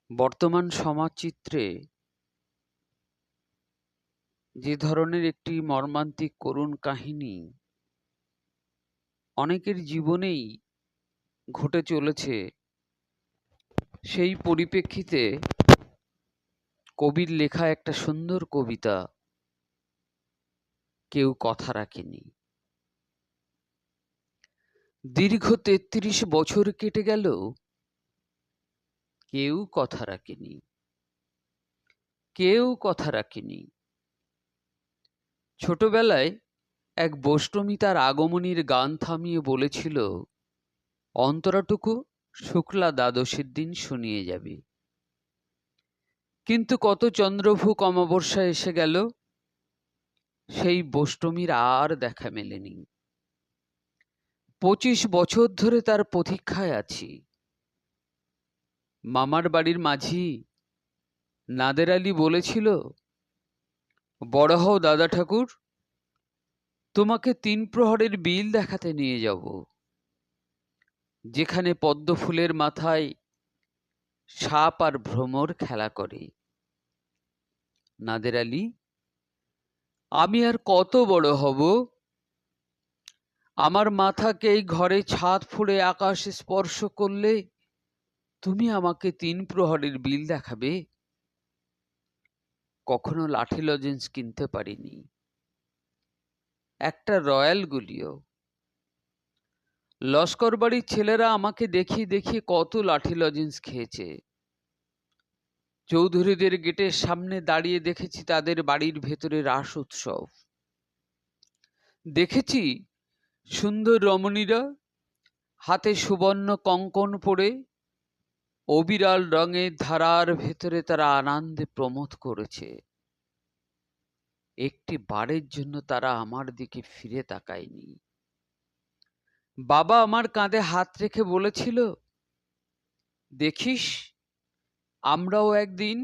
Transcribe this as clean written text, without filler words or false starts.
বর্তমান সমাজচিত্রে যে ধরনের একটি মর্মান্তিক করুণ কাহিনী অনেকের জীবনেই ঘটে চলেছে, সেই পরিপ্রেক্ষিতে কবির লেখা একটা সুন্দর কবিতা কেউ কথা রাখেনি। দীর্ঘ ৩৩ বছর কেটে গেল, কেউ কথা রাখেনি, কেউ কথা রাখেনি। ছোটবেলায় এক বৈষ্ণবী তার আগমনীর গান থামিয়ে বলেছিল, অন্তরাটুকু শুক্লা দ্বাদশীর দিন শুনিয়ে যাবে। কিন্তু কত চন্দ্রভুক অমাবস্যা এসে গেল, সেই বৈষ্ণবীর আর দেখা মেলেনি। ২৫ বছর ধরে তার প্রতীক্ষায় আছি। মামার বাড়ির মাঝি নাদের আলী বলেছিল, বড় হও দাদা ঠাকুর, তোমাকে ৩ প্রহরের বিল দেখাতে নিয়ে যাব, যেখানে পদ্ম ফুলের মাথায় সাপ আর ভ্রমর খেলা করে। নাদের আলী, আমি আর কত বড় হব? আমার মাথাকে এই ঘরে ছাদ ফুঁড়ে আকাশ স্পর্শ করলে তুমি আমাকে ৩ প্রহরের বিল দেখাবে? কখনো লাঠি লজেন্স কিনতে পারিনি, একটা রয়্যাল গুলিও। লস্কর বাড়ির ছেলেরা আমাকে দেখিয়ে দেখিয়ে কত লাঠি লজেন্স খেয়েছে। চৌধুরীদের গেটের সামনে দাঁড়িয়ে দেখেছি তাদের বাড়ির ভেতরে রাস উৎসব। দেখেছি সুন্দর রমণীরা হাতে সুবর্ণ কঙ্কণ পরে অবিরাল রঙের ধারার ভেতরে তারা আনন্দে প্রমোদ করেছে। একটি বারের জন্য তারা আমার দিকে ফিরে তাকায়নি। বাবা আমার কাঁধে হাত রেখে বলেছিল, দেখিস, আমরাও একদিন